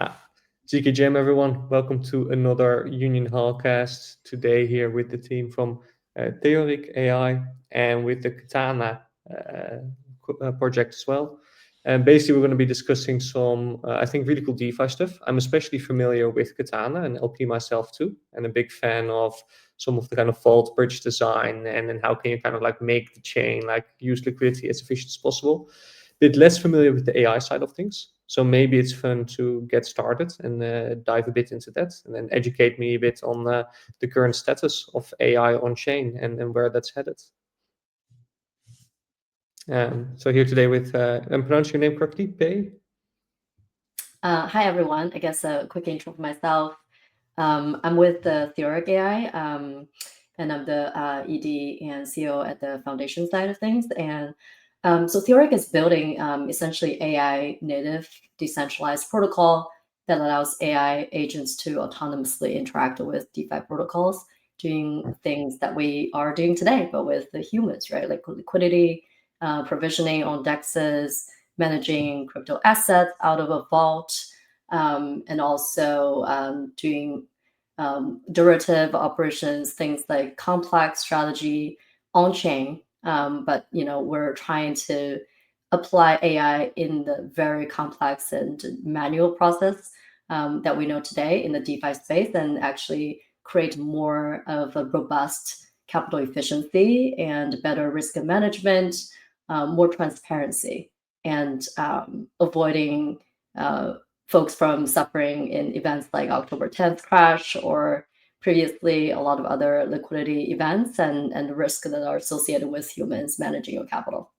GKJM, everyone. Welcome to another Union Hallcast. Today, here with the team from Theoriq AI and with the Katana project as well. And basically, we're going to be discussing some, I think, really cool DeFi stuff. I'm especially familiar with Katana and LP myself too, and a big fan of some of the kind of vault bridge design and then how can you kind of like make the chain like use liquidity as efficient as possible. Bit less familiar with the AI side of things. So maybe it's fun to get started and dive a bit into that and then educate me a bit on the current status of AI on chain and where that's headed. So here today with, I'm pronouncing your name correctly, Pei? Hi, everyone. I guess a quick intro for myself. I'm with the Theoriq AI, and I'm the ED and CEO at the foundation side of things. And so Theoriq is building essentially AI native decentralized protocol that allows AI agents to autonomously interact with DeFi protocols, doing things that we are doing today, but with the humans, right? Like liquidity, provisioning on dexes, managing crypto assets out of a vault, and also doing derivative operations, things like complex strategy on chain. But we're trying to apply AI in the very complex and manual process that we know today in the DeFi space, and actually create more of a robust capital efficiency and better risk management, more transparency, and avoiding folks from suffering in events like October 10th crash or previously a lot of other liquidity events and the risks that are associated with humans managing your capital.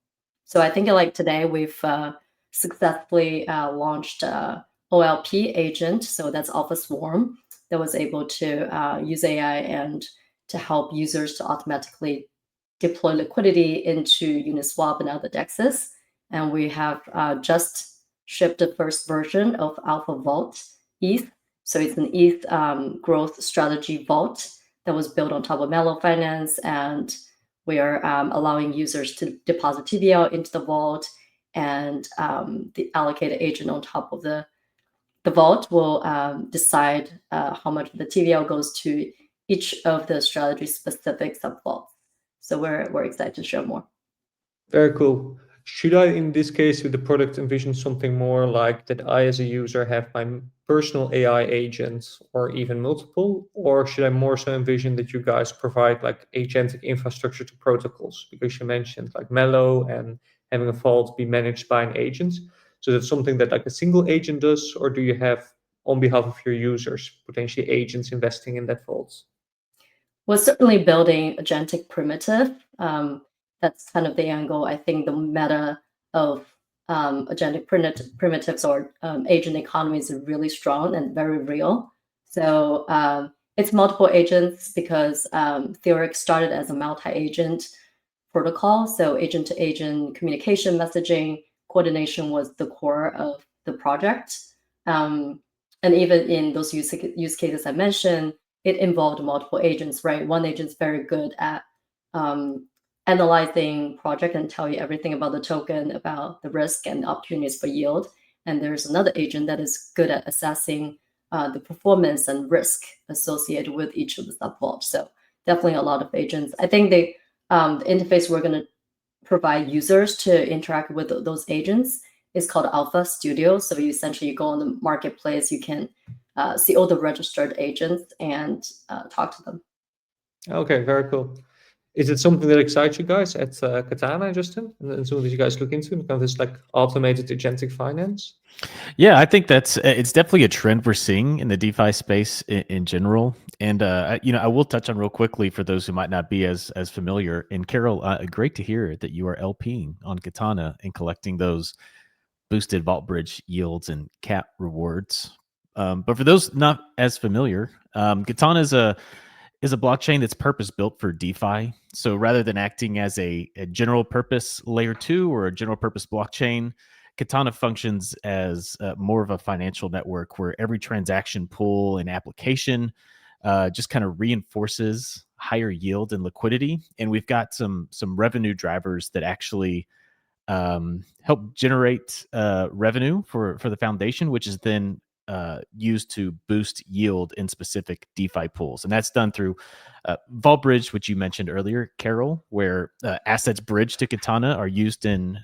So I think like today we've successfully launched OLP agent, so that's Alpha Swarm, that was able to use AI and to help users to automatically deploy liquidity into Uniswap and other dexes. And we have just shipped the first version of Alpha Vault ETH. So it's an ETH growth strategy vault that was built on top of Mellow Finance, and we are allowing users to deposit TVL into the vault, and the allocated agent on top of the vault will decide how much the TVL goes to each of the strategy specific sub vaults. So we're excited to share more. Very cool. Should I, in this case, with the product, envision something more like that I, as a user, have my personal AI agents or even multiple? Or should I more so envision that you guys provide like agentic infrastructure to protocols? Because you mentioned like Mellow and having a vault be managed by an agent. So that's something that like a single agent does, or do you have on behalf of your users potentially agents investing in that vault? We're certainly building agentic primitive. That's kind of the angle. I think the meta of agentic primitives or agent economy is really strong and very real. So it's multiple agents because Theoriq started as a multi-agent protocol. So agent-to-agent communication, messaging, coordination was the core of the project. And even in those use cases I mentioned, it involved multiple agents, right? One agent's very good at analyzing project and tell you everything about the token, about the risk and opportunities for yield. And there's another agent that is good at assessing the performance and risk associated with each of the sub vaults. So definitely a lot of agents. I think the interface we're going to provide users to interact with those agents is called Alpha Studio. So you essentially go on the marketplace, you can see all the registered agents and talk to them. Okay, very cool. Is it something that excites you guys at Katana, Justin? And something that you guys look into, kind of this like automated agentic finance? Yeah, I think it's definitely a trend we're seeing in the DeFi space in general. And I will touch on real quickly for those who might not be as familiar. And Carol, great to hear that you are LPing on Katana and collecting those boosted Vault Bridge yields and cap rewards. But for those not as familiar, Katana is a blockchain that's purpose built for DeFi. So rather than acting as a general purpose layer 2 or a general purpose blockchain, Katana functions as more of a financial network where every transaction pool and application just kind of reinforces higher yield and liquidity. And we've got some revenue drivers that actually help generate revenue for the foundation, which is then used to boost yield in specific DeFi pools. And that's done through Vault Bridge, which you mentioned earlier, Carol, where assets bridged to Katana are used in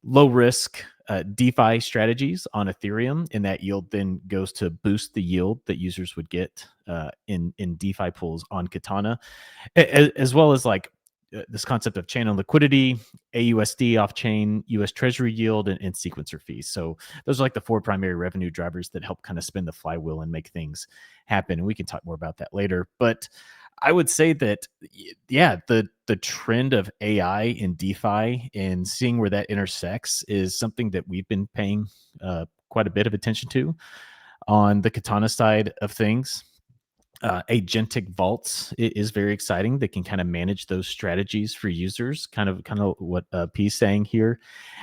low risk DeFi strategies on Ethereum, and that yield then goes to boost the yield that users would get in DeFi pools on Katana, as well as like this concept of channel liquidity, AUSD off chain, US Treasury yield, and sequencer fees. So those are like the 4 primary revenue drivers that help kind of spin the flywheel and make things happen. And we can talk more about that later. But I would say that, yeah, the trend of AI in DeFi and seeing where that intersects is something that we've been paying quite a bit of attention to on the Katana side of things. Agentic vaults is very exciting. They can kind of manage those strategies for users, kind of what P's saying here.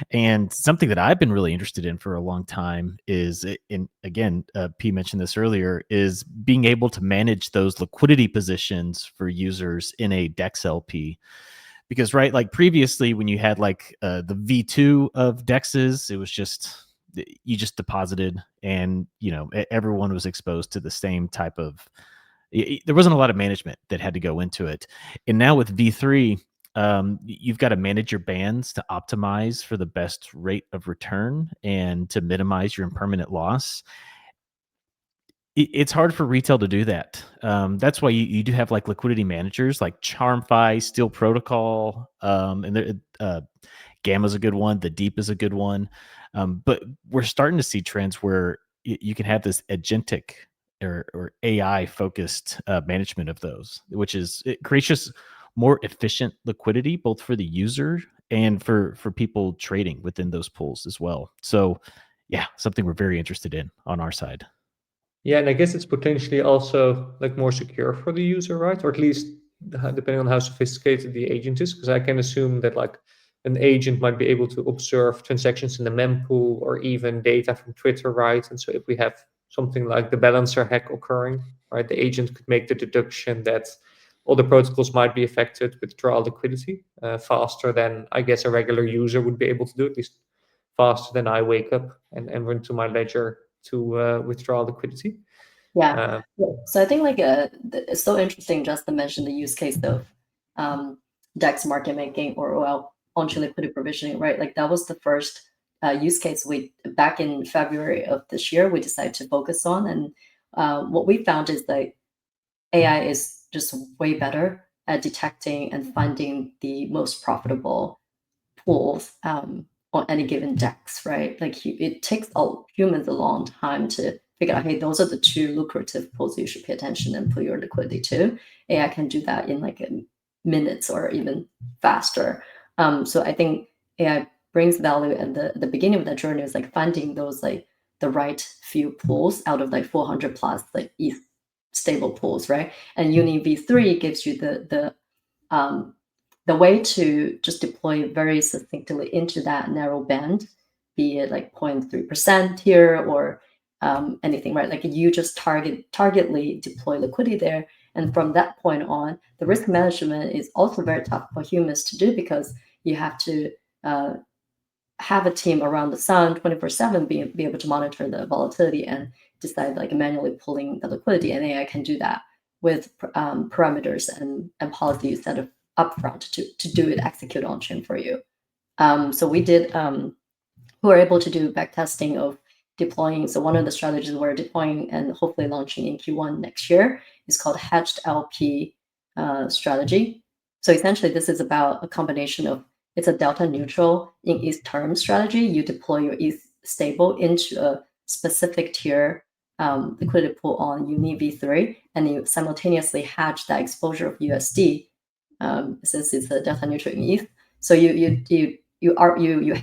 And something that I've been really interested in for a long time is, again, P mentioned this earlier, is being able to manage those liquidity positions for users in a DEX LP. Because, right, like previously when you had like the V2 of DEXs, it was just, you just deposited and, everyone was exposed to the same type of, there wasn't a lot of management that had to go into it. And now with V3, you've got to manage your bands to optimize for the best rate of return and to minimize your impermanent loss. It's hard for retail to do that. That's why you do have like liquidity managers like CharmFi, Steel Protocol, and Gamma's a good one. The Deep is a good one. But we're starting to see trends where you can have this agentic or AI focused management of those, which it creates just more efficient liquidity, both for the user and for people trading within those pools as well. So yeah, something we're very interested in on our side. Yeah, and I guess it's potentially also like more secure for the user, right? Or at least depending on how sophisticated the agent is, because I can assume that like an agent might be able to observe transactions in the mempool or even data from Twitter, right? And so if we have something like the balancer hack occurring, right, the agent could make the deduction that all the protocols might be affected, withdraw liquidity faster than I guess a regular user would be able to do, at least faster than I wake up and run to my ledger to withdraw liquidity. Yeah. So I think like it's so interesting just to mention the use case of DEX market making or on-chain liquidity provisioning, right? Like that was the first use case we back in February of this year we decided to focus on, and what we found is that AI is just way better at detecting and finding the most profitable pools on any given DEX, right? Like it takes humans a long time to figure out, hey, those are the 2 lucrative pools you should pay attention and put your liquidity to. AI can do that in like minutes or even faster. So I think AI brings value at the beginning of that journey is like finding those like the right few pools out of like 400 plus like ETH stable pools, right? And Uni V3 gives you the way to just deploy very succinctly into that narrow band, be it like 0.3% here or anything, right? Like you just targetly deploy liquidity there. And from that point on, the risk management is also very tough for humans to do because you have to have a team around the sun 24/7 be able to monitor the volatility and decide like manually pulling the liquidity. And AI can do that with parameters and policies that are upfront to do it, execute on chain for you. So we did, we were able to do back testing of deploying. So one of the strategies we're deploying and hopefully launching in Q1 next year is called hedged LP strategy. So essentially this is about a combination of, it's a delta neutral in ETH term strategy. You deploy your ETH stable into a specific tier liquidity pool on Uni V3, and you simultaneously hedge that exposure of USD since it's a delta neutral in ETH. So you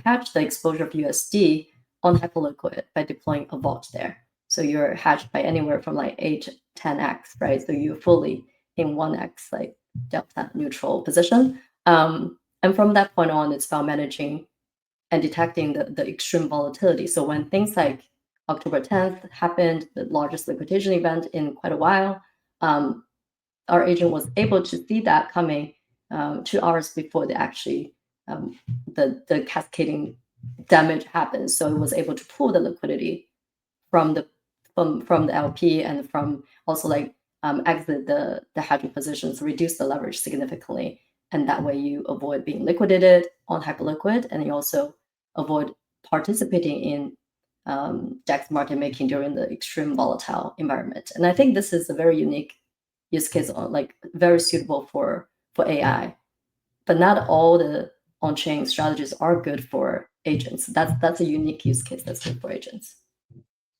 hedge the exposure of USD on Hyperliquid by deploying a vault there. So you're hedged by anywhere from like 8 to 10x, right? So you're fully in 1x like delta neutral position. And from that point on, it's about managing and detecting the extreme volatility. So when things like October 10th happened, the largest liquidation event in quite a while, our agent was able to see that coming 2 hours before they actually the cascading damage happens. So it was able to pull the liquidity from the LP and from also like exit the hedging positions, reduce the leverage significantly, and that way you avoid being liquidated on hyperliquid, and you also avoid participating in DEX market making during the extreme volatile environment. And I think this is a very unique use case, like very suitable for AI. But not all the on-chain strategies are good for agents. That's a unique use case that's good for agents.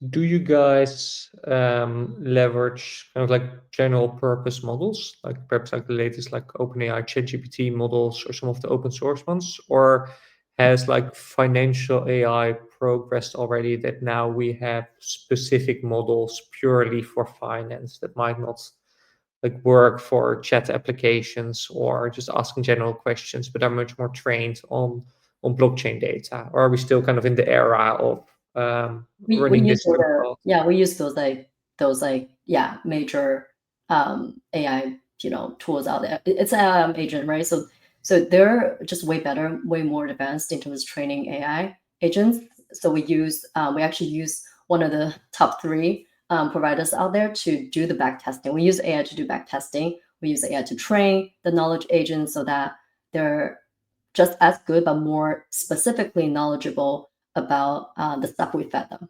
Do you guys leverage kind of like general purpose models, like perhaps like the latest like OpenAI ChatGPT models or some of the open source ones, or has like financial AI progressed already that now we have specific models purely for finance that might not like work for chat applications or just asking general questions, but are much more trained on blockchain data? Or are we still kind of in the era of We running use this through we use those major AI tools out there. It's an agent, right? So they're just way better, way more advanced in terms of training AI agents. So we actually use one of the top 3 providers out there to do the back testing. We use AI to do back testing. We use AI to train the knowledge agents so that they're just as good but more specifically knowledgeable about the stuff we fed them.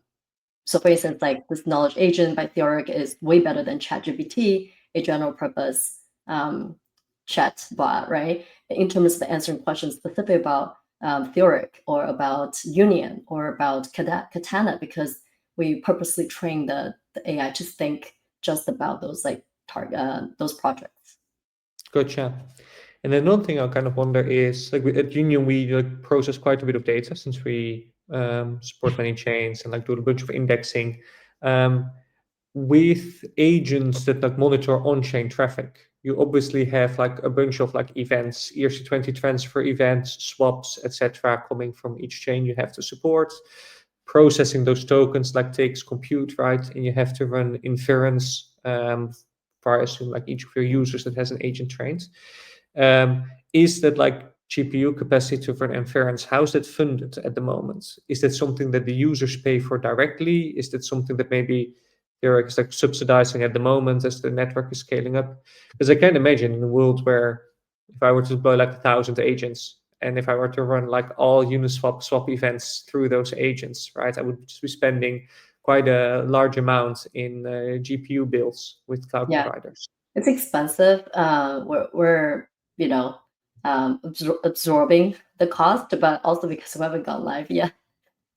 So for instance, like this knowledge agent by Theoriq is way better than ChatGPT, a general purpose chat bot, right? In terms of answering questions specifically about Theoriq or about Union or about Katana, because we purposely train the AI to think just about those those projects. Gotcha. And another thing I kind of wonder is like at Union we like process quite a bit of data since we support many chains and like do a bunch of indexing. With agents that like monitor on-chain traffic, you obviously have like a bunch of like events, ERC20 transfer events, swaps, etc., coming from each chain you have to support. Processing those tokens like takes compute, right? And you have to run inference for I assume like each of your users that has an agent trained. Is that like GPU capacity to run inference? How's that funded at the moment? Is that something that the users pay for directly? Is that something that maybe Theoriq is like subsidizing at the moment as the network is scaling up? Because I can imagine in a world where if I were to deploy like 1,000 agents, and if I were to run like all Uniswap swap events through those agents, right, I would just be spending quite a large amount in GPU bills with cloud providers. It's expensive. We're absorbing the cost, but also because we haven't gone live yet.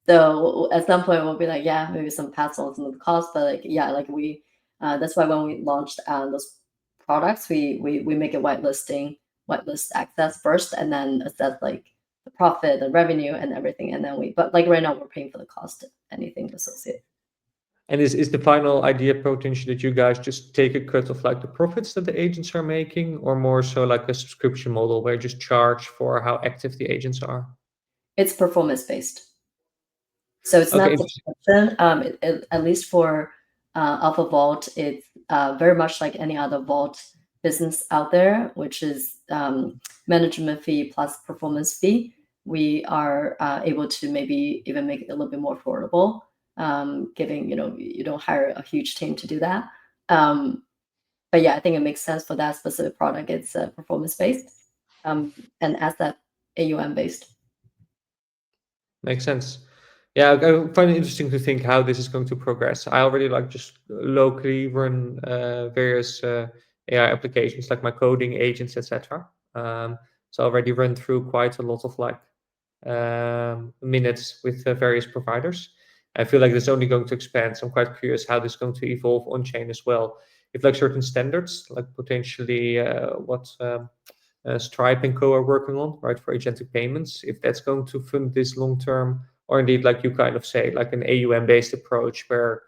So at some point we'll be like, maybe some pass on some of the cost, but we that's why when we launched those products, we make it whitelist access first, and then assess like the profit, the revenue, and everything, and then but like right now we're paying for the cost, anything associated. And is the final idea potentially that you guys just take a cut of like the profits that the agents are making, or more so like a subscription model where you just charge for how active the agents are? It's performance based. So it's not subscription. At least for Alpha Vault, it's very much like any other vault business out there, which is management fee plus performance fee. We are able to maybe even make it a little bit more affordable, giving you don't hire a huge team to do that. But I think it makes sense for that specific product. It's performance based and asset AUM based. Makes sense. Yeah, I find it interesting to think how this is going to progress. I already like just locally run various AI applications like my coding agents, etc. So I already run through quite a lot of like minutes with various providers. I feel like it's only going to expand. So I'm quite curious how this is going to evolve on chain as well. If like certain standards, like potentially what Stripe and Co are working on, right, for agentic payments, if that's going to fund this long term, or indeed, like you kind of say, like an AUM based approach where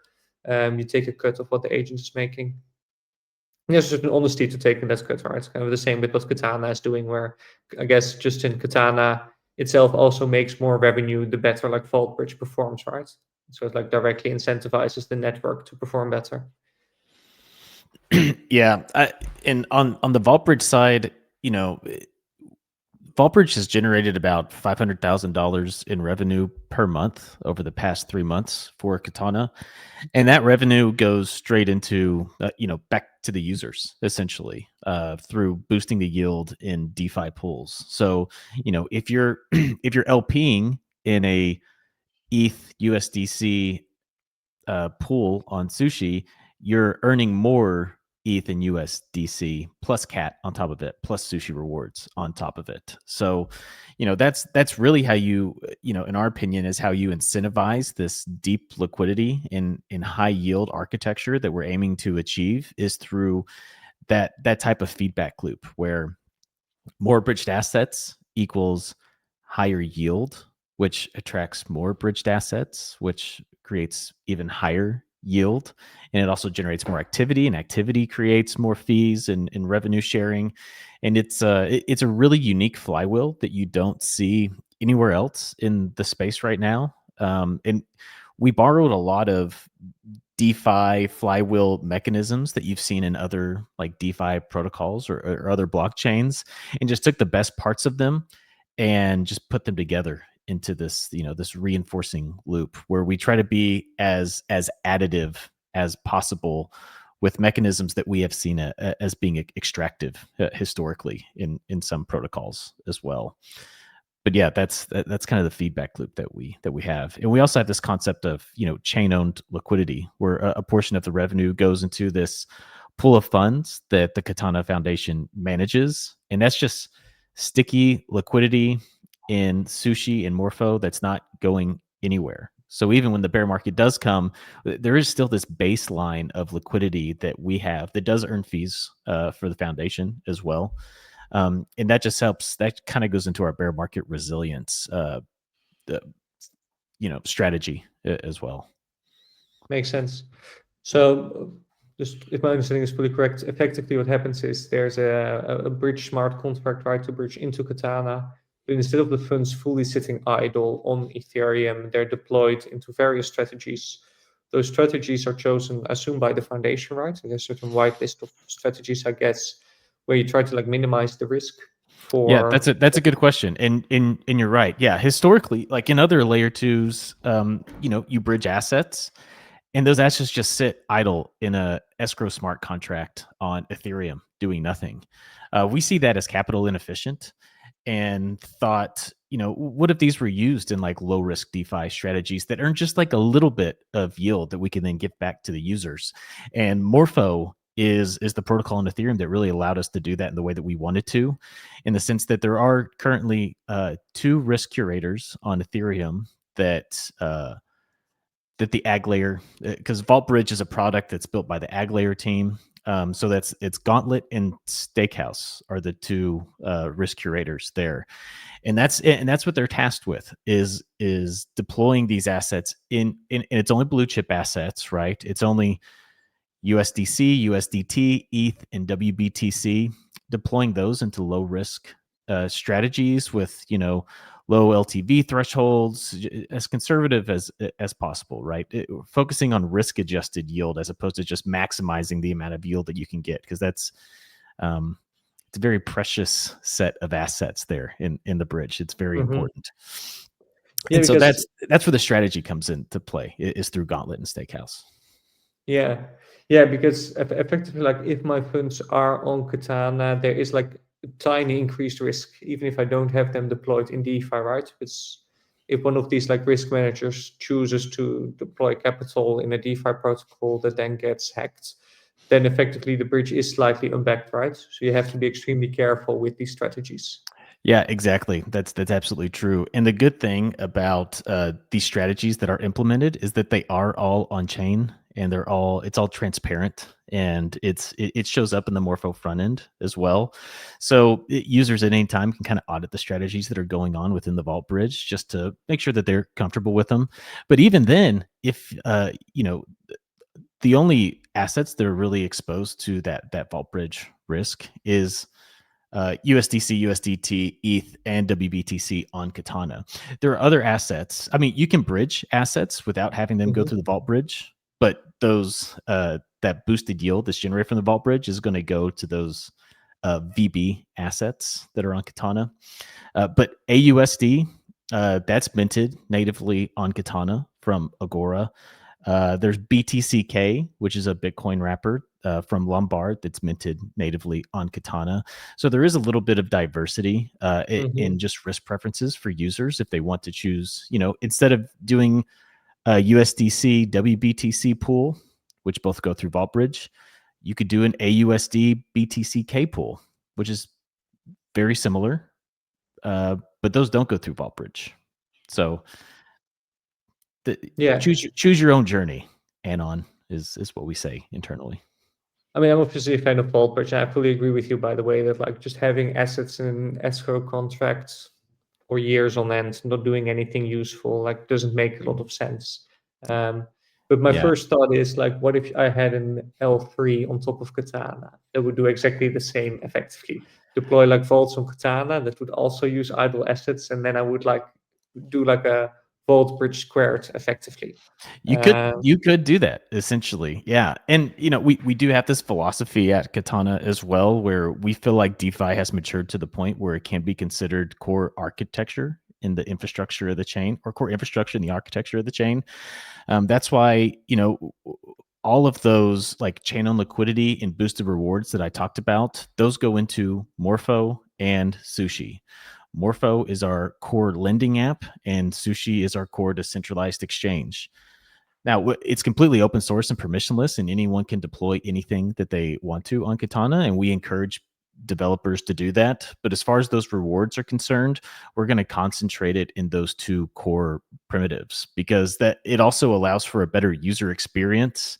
you take a cut of what the agent is making. There's just an honesty to taking that cut, right? It's kind of the same with what Katana is doing, where I guess just in Katana itself also makes more revenue the better like Vault Bridge performs, right? So it like directly incentivizes the network to perform better. And on the Vault Bridge side, VaultBridge has generated about $500,000 in revenue per month over the past 3 months for Katana, and that revenue goes straight into back to the users essentially through boosting the yield in DeFi pools. So if you're if you're LPing in a ETH USDC pool on Sushi, you're earning more ETH and USDC plus CAT on top of it, plus Sushi rewards on top of it. So, that's really how you, in our opinion, is how you incentivize this deep liquidity in high yield architecture that we're aiming to achieve, is through that type of feedback loop where more bridged assets equals higher yield, which attracts more bridged assets, which creates even higher yield. And it also generates more activity, and activity creates more fees and revenue sharing. And it's a really unique flywheel that you don't see anywhere else in the space right now. And we borrowed a lot of DeFi flywheel mechanisms that you've seen in other like DeFi protocols or other blockchains, and just took the best parts of them and just put them together into this, this reinforcing loop where we try to be as additive as possible with mechanisms that we have seen as being extractive historically in some protocols as well. But yeah, that's kind of the feedback loop that we have. And we also have this concept of chain owned liquidity, where a portion of the revenue goes into this pool of funds that the Katana Foundation manages, and that's just sticky liquidity in Sushi and Morpho that's not going anywhere. So even when the bear market does come, there is still this baseline of liquidity that we have that does earn fees for the foundation as well. And that just helps. That kind of goes into our bear market resilience, strategy as well. Makes sense. So, just if my understanding is fully correct, effectively what happens is there's a bridge smart contract, right, to bridge into Katana. But instead of the funds fully sitting idle on Ethereum, they're deployed into various strategies. Those strategies are chosen, I assume, by the foundation, right? And there's a certain whitelist of strategies, I guess, where you try to like minimize the risk for. Yeah, that's a good question, and you're right. Yeah, historically, like in other layer twos, you bridge assets, and those assets just sit idle in a escrow smart contract on Ethereum, doing nothing. We see that as capital inefficient, and thought, what if these were used in like low risk DeFi strategies that earn just like a little bit of yield that we can then give back to the users? And Morpho is the protocol in Ethereum that really allowed us to do that in the way that we wanted to, in the sense that there are currently 2 risk curators on Ethereum that the ag layer, because VaultBridge is a product that's built by the ag layer team. So it's Gauntlet and Steakhouse are the 2 risk curators there, and that's what they're tasked with, is deploying these assets in it's only blue chip assets, right? It's only USDC, USDT, ETH, and WBTC, deploying those into low risk strategies with low LTV thresholds, as conservative as possible, right? Focusing on risk adjusted yield as opposed to just maximizing the amount of yield that you can get, because that's it's a very precious set of assets there in the bridge. It's very important. Yeah, and so because that's where the strategy comes into play, is through Gauntlet and Steakhouse. yeah, because effectively, like if my funds are on Katana, there is like a tiny increased risk, even if I don't have them deployed in DeFi, right? It's if one of these like risk managers chooses to deploy capital in a DeFi protocol that then gets hacked, then effectively the bridge is slightly unbacked, right? So you have to be extremely careful with these strategies. Yeah, exactly. That's absolutely true. And the good thing about these strategies that are implemented is that they are all on chain, and it's all transparent, and it shows up in the Morpho front end as well. So users at any time can kind of audit the strategies that are going on within the Vault Bridge, just to make sure that they're comfortable with them. But even then, if the only assets that are really exposed to that Vault Bridge risk is USDC, USDT, ETH, and WBTC on Katana. There are other assets. I mean, you can bridge assets without having them go through the Vault Bridge, but those that boosted yield that's generated from the Vault Bridge is going to go to those VB assets that are on Katana. But AUSD, that's minted natively on Katana from Agora. There's BTCK, which is a Bitcoin wrapper from Lombard that's minted natively on Katana. So there is a little bit of diversity in just risk preferences for users if they want to choose, instead of doing a USDC WBTC pool, which both go through VaultBridge, you could do an AUSD BTCK pool, which is very similar, but those don't go through VaultBridge. So choose your own journey. Anon is what we say internally. I mean, I'm obviously a fan of VaultBridge, and I fully agree with you, by the way, that like just having assets in escrow contracts for years on end, not doing anything useful, like doesn't make a lot of sense. But my first thought is like, what if I had an L3 on top of Katana that would do exactly the same effectively? Deploy like vaults on Katana that would also use idle assets, and then I would like do like a VaultBridge squared effectively. You could do that essentially. Yeah. And we do have this philosophy at Katana as well, where we feel like DeFi has matured to the point where it can be considered core architecture in the infrastructure of the chain, or core infrastructure in the architecture of the chain. That's why, all of those like chain on liquidity and boosted rewards that I talked about, those go into Morpho and Sushi. Morpho is our core lending app, and Sushi is our core decentralized exchange. Now, it's completely open source and permissionless, and anyone can deploy anything that they want to on Katana, and we encourage developers to do that. But as far as those rewards are concerned, we're going to concentrate it in those two core primitives, because that it also allows for a better user experience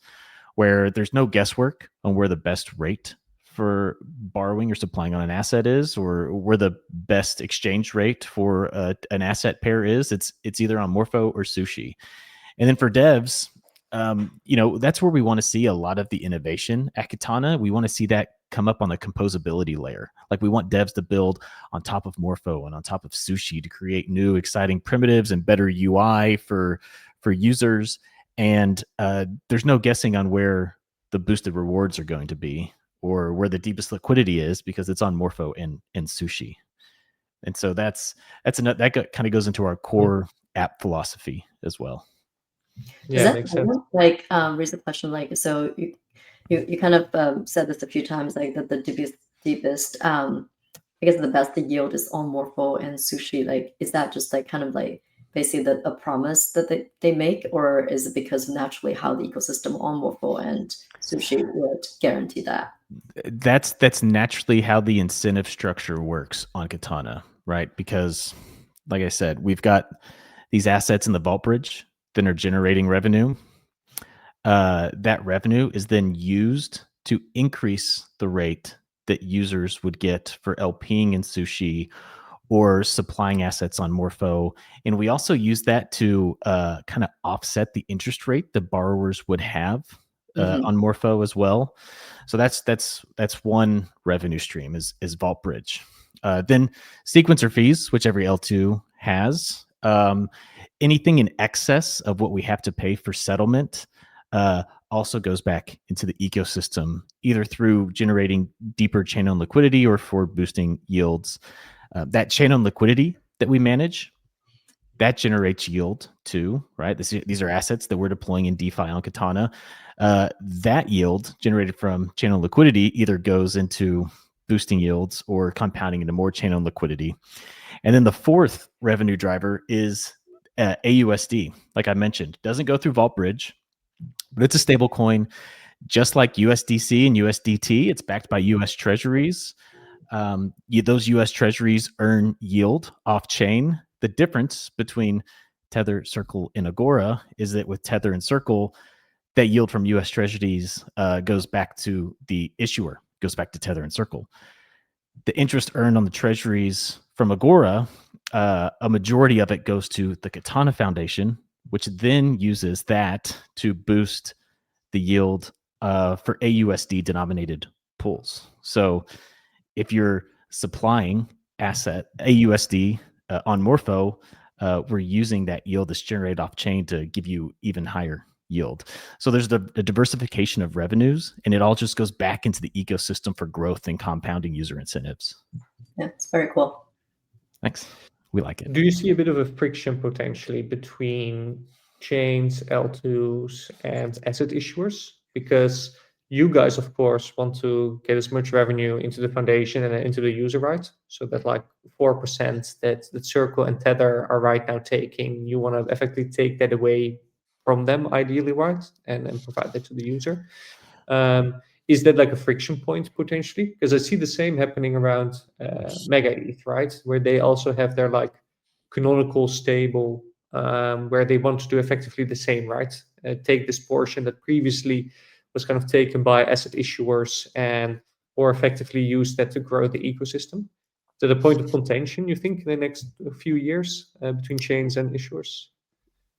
where there's no guesswork on where the best rate for borrowing or supplying on an asset is, or where the best exchange rate for an asset pair is. It's either on Morpho or Sushi. And then for devs, that's where we want to see a lot of the innovation at Katana. We want to see that come up on the composability layer. Like we want devs to build on top of Morpho and on top of Sushi to create new exciting primitives and better UI for users. And there's no guessing on where the boosted rewards are going to be or where the deepest liquidity is, because it's on Morpho and Sushi. And so that kind of goes into our core app philosophy as well. Yeah, makes sense. Like, raise a question. Like, so you kind of said this a few times, like that the deepest, I guess the best yield is on Morpho and Sushi. Like, is that just like kind of like basically a promise that they make, or is it because naturally how the ecosystem on Morpho and Sushi would guarantee that? That's naturally how the incentive structure works on Katana, right? Because, like I said, we've got these assets in the VaultBridge that are generating revenue. That revenue is then used to increase the rate that users would get for LPing in Sushi or supplying assets on Morpho. And we also use that to kind of offset the interest rate that borrowers would have on Morpho as well. So that's one revenue stream is VaultBridge. Then sequencer fees, which every L2 has. Anything in excess of what we have to pay for settlement also goes back into the ecosystem, either through generating deeper chain on liquidity or for boosting yields. That chain on liquidity that we manage, that generates yield too, right? These are assets that we're deploying in DeFi on Katana. That yield generated from chain on liquidity either goes into boosting yields or compounding into more chain on liquidity. And then the fourth revenue driver is AUSD. Like I mentioned, doesn't go through VaultBridge, but it's a stable coin, just like USDC and USDT. It's backed by US treasuries. Those US treasuries earn yield off chain. The difference between Tether, Circle, and Agora is that with Tether and Circle, that yield from US treasuries goes back to the issuer, goes back to Tether and Circle. The interest earned on the treasuries from Agora, a majority of it goes to the Katana Foundation, which then uses that to boost the yield for AUSD denominated pools. So if you're supplying asset AUSD on Morpho, we're using that yield that's generated off chain to give you even higher yield. So there's the diversification of revenues, and it all just goes back into the ecosystem for growth and compounding user incentives. Yeah, it's very cool. Thanks. We like it. Do you see a bit of a friction potentially between chains, L2s, and asset issuers? Because you guys, of course, want to get as much revenue into the foundation and into the user, right? So that like 4% that Circle and Tether are right now taking, you want to effectively take that away from them, ideally, right? And provide that to the user. Is that like a friction point potentially? Because I see the same happening around Mega ETH, right? Where they also have their like canonical stable, where they want to do effectively the same, right? Take this portion that previously was kind of taken by asset issuers and or effectively use that to grow the ecosystem. To the point of contention, you think in the next few years between chains and issuers?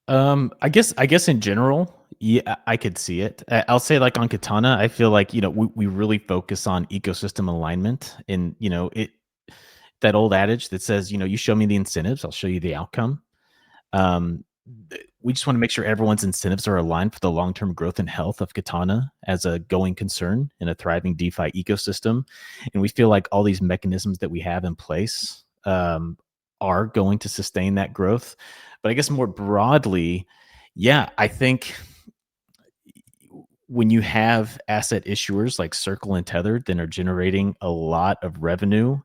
I guess in general, yeah, I could see it. I'll say like on Katana, I feel like, we really focus on ecosystem alignment, and, that old adage that says, you show me the incentives, I'll show you the outcome. We just want to make sure everyone's incentives are aligned for the long-term growth and health of Katana as a going concern in a thriving DeFi ecosystem. And we feel like all these mechanisms that we have in place are going to sustain that growth. But I guess more broadly, yeah, I think when you have asset issuers like Circle and Tether that are generating a lot of revenue,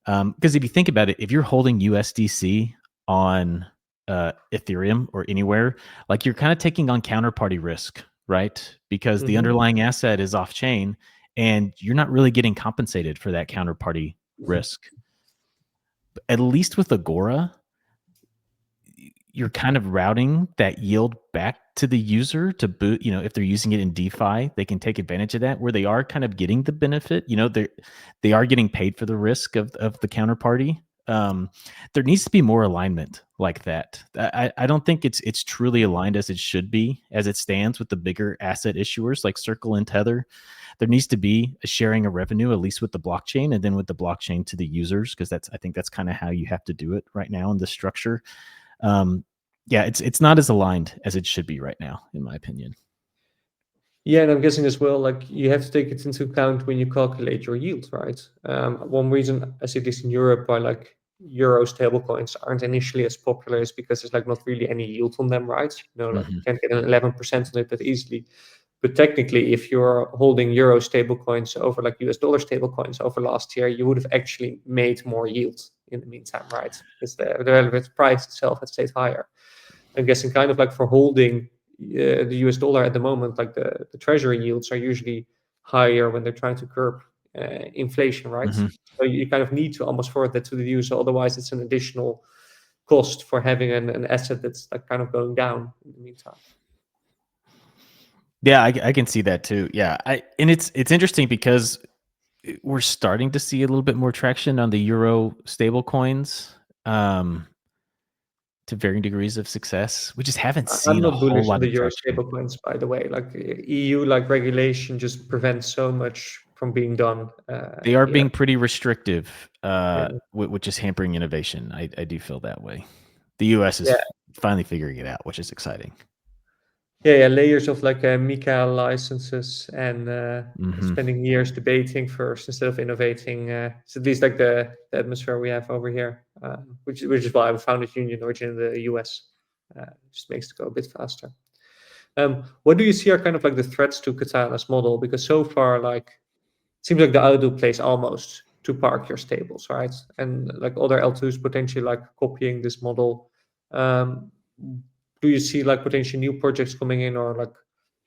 because if you think about it, if you're holding USDC on Ethereum or anywhere, like you're kind of taking on counterparty risk, right? Because the underlying asset is off chain and you're not really getting compensated for that counterparty risk. At least with Agora, you're kind of routing that yield back to the user to boot, if they're using it in DeFi, they can take advantage of that where they are kind of getting the benefit, they are getting paid for the risk of the counterparty. There needs to be more alignment like that. I don't think it's truly aligned as it should be, as it stands with the bigger asset issuers like Circle and Tether. There needs to be a sharing of revenue, at least with the blockchain, and then with the blockchain to the users, because I think that's kind of how you have to do it right now in this structure. Yeah, it's not as aligned as it should be right now, in my opinion. Yeah, and I'm guessing as well, like you have to take it into account when you calculate your yield, right? One reason I see this in Europe why like euro stablecoins aren't initially as popular is because there's like not really any yield on them, right? Like you can't get an 11% on it that easily. But technically, if you're holding euro stablecoins over like US dollar stablecoins over last year, you would have actually made more yield in the meantime, right? Because the relative price itself has stayed higher. I'm guessing kind of like for holding the US dollar at the moment, like the treasury yields are usually higher when they're trying to curb inflation, right? So you kind of need to almost forward that to the user. Otherwise, it's an additional cost for having an asset that's like kind of going down in the meantime. Yeah, I can see that too. Yeah, and it's interesting because we're starting to see a little bit more traction on the euro stable coins. To varying degrees of success. We just haven't seen I'm a not whole bullish on lot the of euro traction. stablecoins, by the way. Like EU, like regulation just prevents so much from being done. They are here. being pretty restrictive, Yeah. which is hampering innovation. I do feel that way. The US is finally figuring it out, which is exciting. Yeah, layers of like Mika licenses and spending years debating first instead of innovating. It's at least like the atmosphere we have over here, which is why we founded Union Origin in the US. Just makes it go a bit faster. What do you see are kind of like the threats to Katana's model? Because so far, like, seems like the outdo plays almost to park your stables, right? And like other L2s potentially like copying this model. Do you see like potentially new projects coming in or like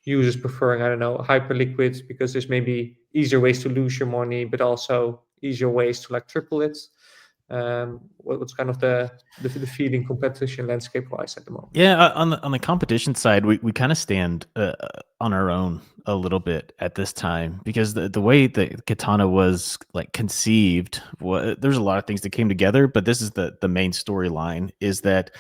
users preferring, I don't know, hyper liquid because there's maybe easier ways to lose your money, but also easier ways to like triple it? What's kind of the feeling competition landscape wise at the moment? Yeah, on the competition side, we kind of stand on our own a little bit at this time, because the way that Katana was like conceived, there's a lot of things that came together, but this is the main storyline is that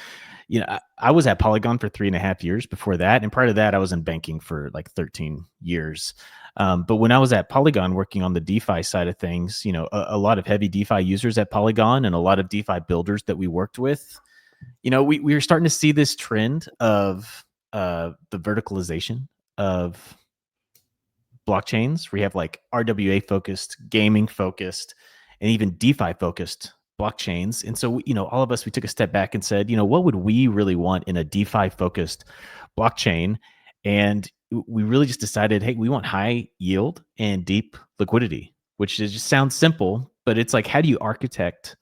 I was at Polygon for 3.5 years before that, and prior to that, I was in banking for like 13 years. But when I was at Polygon working on the DeFi side of things, a lot of heavy DeFi users at Polygon and a lot of DeFi builders that we worked with, we were starting to see this trend of the verticalization of blockchains, where you have like RWA focused, gaming focused, and even DeFi focused blockchains. And so, all of us, we took a step back and said, what would we really want in a DeFi focused blockchain? And we really just decided, hey, we want high yield and deep liquidity, which just sounds simple, but it's like, how do you architect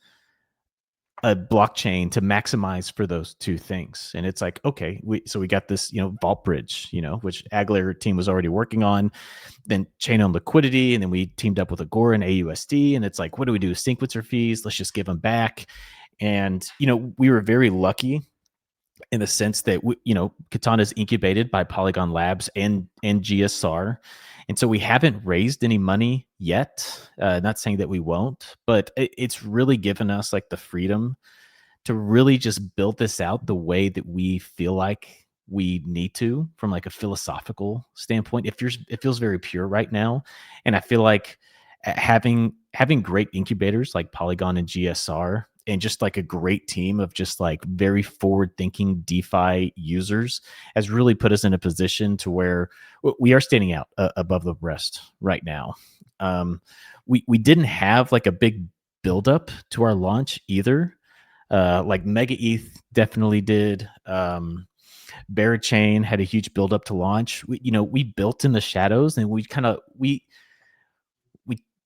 a blockchain to maximize for those two things? And it's like, okay, so we got this, Vault Bridge, which Aglair team was already working on, then chain on liquidity, and then we teamed up with Agora and AUSD, and it's like, what do we do with sequencer fees? Let's just give them back. And we were very lucky in the sense that Katana is incubated by Polygon Labs and GSR, and so we haven't raised any money yet. Not saying that we won't, but it's really given us like the freedom to really just build this out the way that we feel like we need to, from like a philosophical standpoint. It feels very pure right now, and I feel like having great incubators like Polygon and GSR, and just like a great team of just like very forward thinking DeFi users, has really put us in a position to where we are standing out above the rest right now. We didn't have like a big buildup to our launch either. Like Mega ETH definitely did. Barachain had a huge buildup to launch. We built in the shadows, and we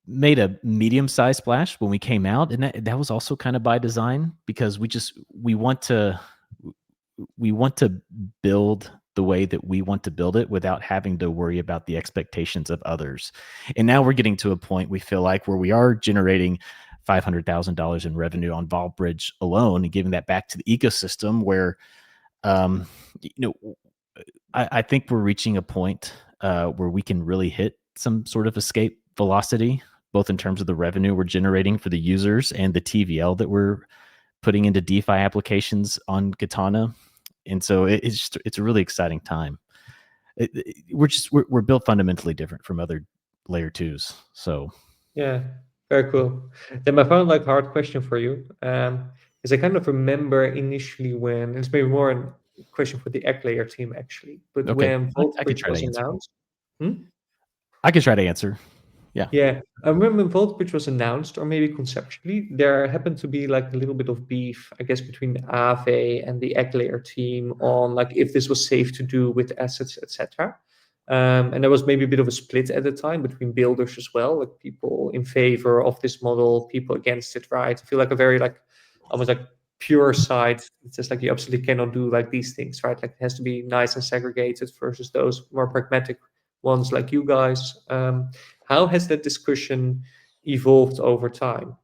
made a medium-sized splash when we came out, and that was also kind of by design, because we want to build the way that we want to build it without having to worry about the expectations of others. And now we're getting to a point, we feel like, where we are generating $500,000 in revenue on Vault Bridge alone, and giving that back to the ecosystem, where I think we're reaching a point where we can really hit some sort of escape velocity, both in terms of the revenue we're generating for the users and the TVL that we're putting into DeFi applications on Katana. And so it's a really exciting time. We're built fundamentally different from other layer twos. So yeah, very cool. Then my final hard question for you is, I kind of remember initially when it's maybe more a question for the Egg layer team actually, but okay, when Vault I could Bridge try was to answer. announced. I could try to answer. Yeah, I remember when Vault Bridge was announced, or maybe conceptually, there happened to be like a little bit of beef, I guess, between Aave and the Egg layer team on like if this was safe to do with assets, etc. And there was maybe a bit of a split at the time between builders as well, like people in favor of this model, people against it, right? I feel like a very almost like pure side. It's just like you absolutely cannot do like these things, right? Like it has to be nice and segregated versus those more pragmatic ones like you guys. How has that discussion evolved over time?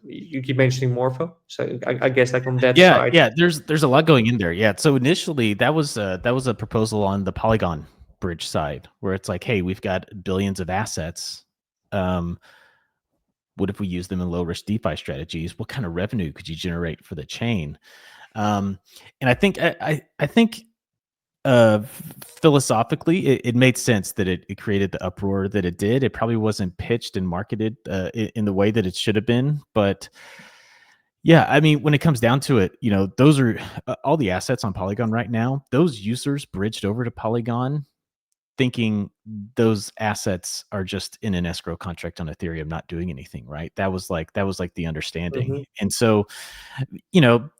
You keep mentioning Morpho, so I guess like on that side. Yeah, there's a lot going in there. Yeah, so initially that was a proposal on the Polygon Bridge side, where it's like, hey, we've got billions of assets. What if we use them in low risk DeFi strategies? What kind of revenue could you generate for the chain? And I think philosophically, it made sense that it created the uproar that it did. It probably wasn't pitched and marketed in the way that it should have been, but yeah, I mean, when it comes down to it, those are all the assets on Polygon right now. Those users bridged over to Polygon thinking those assets are just in an escrow contract on Ethereum, not doing anything, right? That was like the understanding. And so,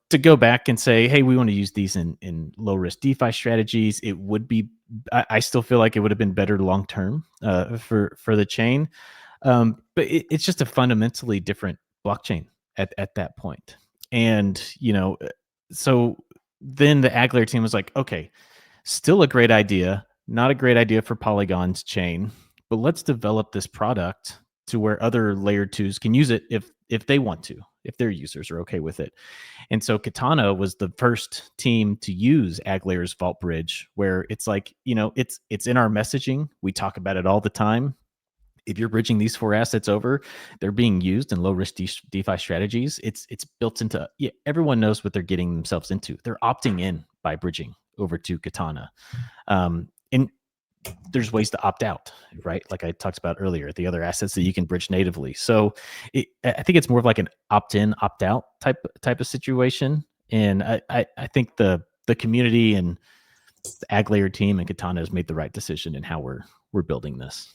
to go back and say, hey, we want to use these in low risk DeFi strategies, it would be, I still feel like it would have been better long term for the chain. But it's just a fundamentally different blockchain at that point. And, so then the Aglair team was like, okay, still a great idea, not a great idea for Polygon's chain, but let's develop this product to where other layer twos can use it if they want to, if their users are okay with it. And so Katana was the first team to use Aglair's Vault Bridge, where it's like, it's in our messaging. We talk about it all the time. If you're bridging these 4 assets over, they're being used in low risk DeFi strategies. It's built into, everyone knows what they're getting themselves into. They're opting in by bridging over to Katana. And there's ways to opt out, right? Like I talked about earlier, the other assets that you can bridge natively. So I think it's more of like an opt-in, opt-out type of situation. And I think the community and the ag layer team and Katana has made the right decision in how we're building this.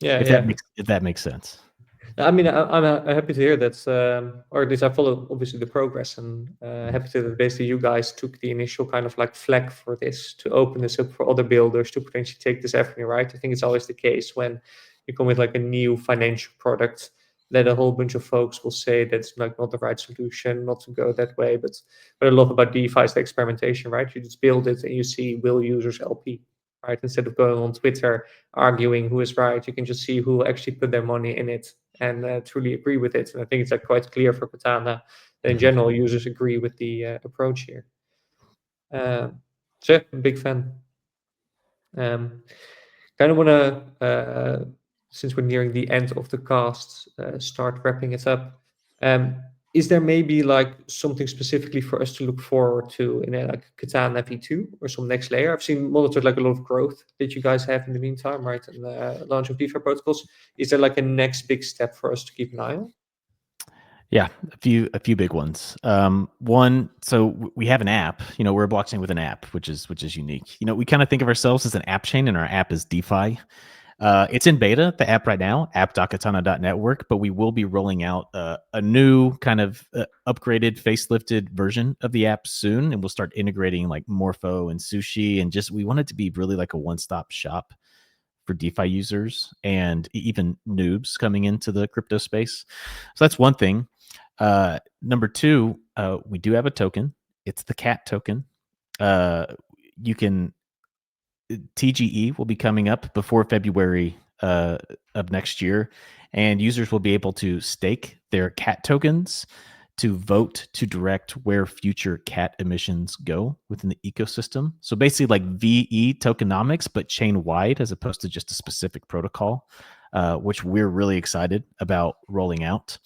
Yeah, If that makes sense. I mean, I'm happy to hear that, or at least I follow obviously the progress, and happy to that basically you guys took the initial kind of like flag for this to open this up for other builders to potentially take this avenue, right? I think it's always the case when you come with like a new financial product that a whole bunch of folks will say that's like not the right solution, not to go that way. But what I love about DeFi is the experimentation, right? You just build it and you see will users LP, right? Instead of going on Twitter arguing who is right, you can just see who will actually put their money in it and truly agree with it. And I think it's like quite clear for Katana that in general users agree with the approach here. So yeah, big fan. Kind of want to, since we're nearing the end of the cast, start wrapping it up. Is there maybe like something specifically for us to look forward to in a like Katana V2 or some next layer? I've seen monitored like a lot of growth that you guys have in the meantime, right? And launch of DeFi protocols. Is there like a next big step for us to keep an eye on? Yeah, a few big ones. One, so we have an app. We're a blockchain with an app, which is unique. We kind of think of ourselves as an app chain, and our app is DeFi. It's in beta, the app right now, app.katana.network, but we will be rolling out a new kind of upgraded, facelifted version of the app soon, and we'll start integrating like Morpho and Sushi, and just we want it to be really like a one-stop shop for DeFi users and even noobs coming into the crypto space. So that's one thing. Number two, we do have a token. It's the CAT token. You can TGE will be coming up before February of next year, and users will be able to stake their CAT tokens to vote to direct where future CAT emissions go within the ecosystem. So basically like VE tokenomics, but chain wide as opposed to just a specific protocol, which we're really excited about rolling out.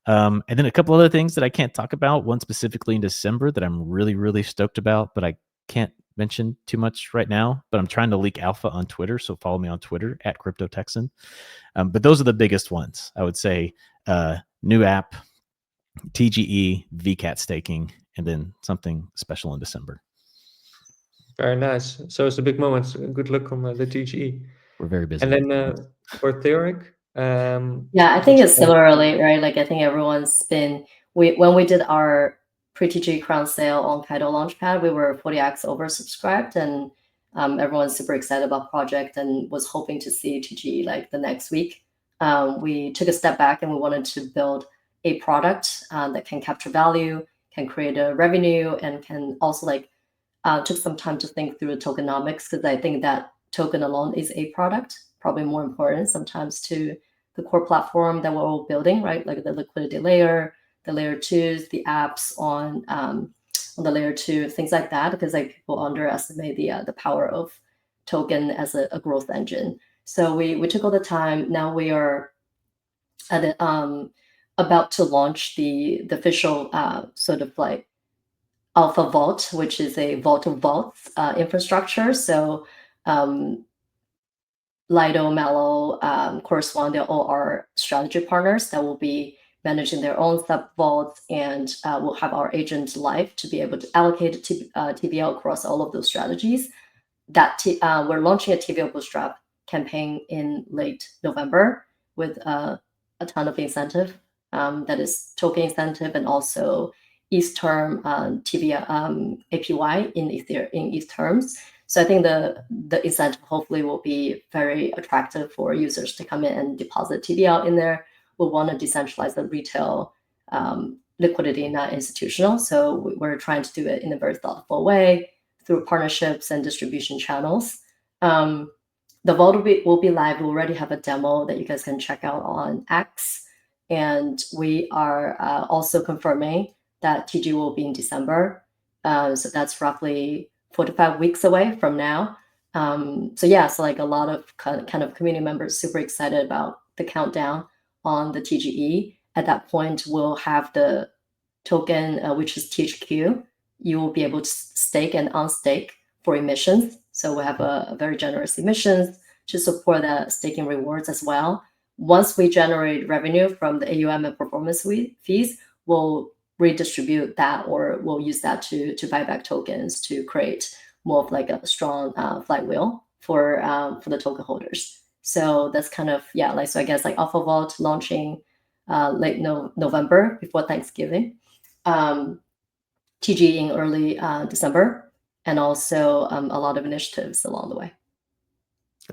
And then a couple other things that I can't talk about, one specifically in December that I'm really, really stoked about, but I can't mention too much right now, but I'm trying to leak alpha on Twitter. So follow me on Twitter at CryptoTexan. But those are the biggest ones, I would say. New app, TGE, VCAT staking, and then something special in December. Very nice. So it's a big moment. Good luck on the TGE. We're very busy. And then for Theoriq, yeah, I think it's similarly, right? Like I think everyone's been when we did our pre-TGE crown sale on Kaido Launchpad, we were 40x oversubscribed, and everyone's super excited about project and was hoping to see TGE like the next week. We took a step back and we wanted to build a product that can capture value, can create a revenue, and can also like took some time to think through the tokenomics, because I think that token alone is a product, probably more important sometimes to the core platform that we're all building, right? Like the liquidity layer, the layer twos, the apps on the layer two, things like that, because like people underestimate the power of token as a growth engine. So we took all the time. Now we are at about to launch the official sort of like Alpha Vault, which is a vault of vaults infrastructure. So Lido, Mello, Correspond, they're all our strategy partners that will be managing their own sub vaults, and we'll have our agent live to be able to allocate TVL across all of those strategies. We're launching a TVL bootstrap campaign in late November with a ton of incentive. That is token incentive and also ETH term APY in ETH terms. So I think the incentive hopefully will be very attractive for users to come in and deposit TVL in there. We want to decentralize the retail liquidity, not institutional. So we're trying to do it in a very thoughtful way through partnerships and distribution channels. The vault will be live. We already have a demo that you guys can check out on X. And we are also confirming that TG will be in December. So that's roughly 4 to 5 weeks away from now. So like a lot of kind of community members super excited about the countdown on the TGE. At that point, we'll have the token, which is THQ. You will be able to stake and unstake for emissions. So we have a very generous emissions to support the staking rewards as well. Once we generate revenue from the AUM and performance fees, we'll redistribute that, or we'll use that to buy back tokens to create more of like a strong flywheel for the token holders. So that's kind of, yeah, like, so I guess like Alpha Vault launching late November before Thanksgiving, TG in early December, and also a lot of initiatives along the way.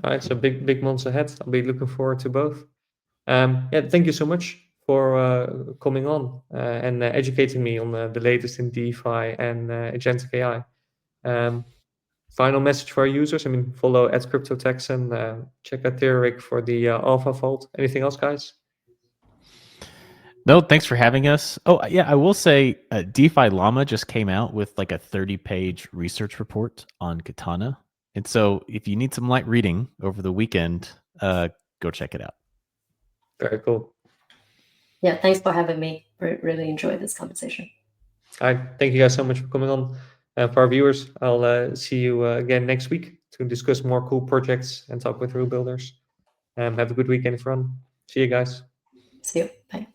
All right, so big months ahead. I'll be looking forward to both. Yeah, thank you so much for coming on and educating me on the latest in DeFi and agentic AI. Final message for our users. I mean, follow @CryptoTax and check out Theoriq for the Alpha Vault. Anything else, guys? No, thanks for having us. Oh, yeah, I will say DeFi Llama just came out with like a 30-page research report on Katana. And so if you need some light reading over the weekend, go check it out. Very cool. Yeah, thanks for having me. Really enjoyed this conversation. All right, thank you guys so much for coming on. For our viewers, I'll see you again next week to discuss more cool projects and talk with rule builders. Have a good weekend, everyone. See you guys. See you. Bye.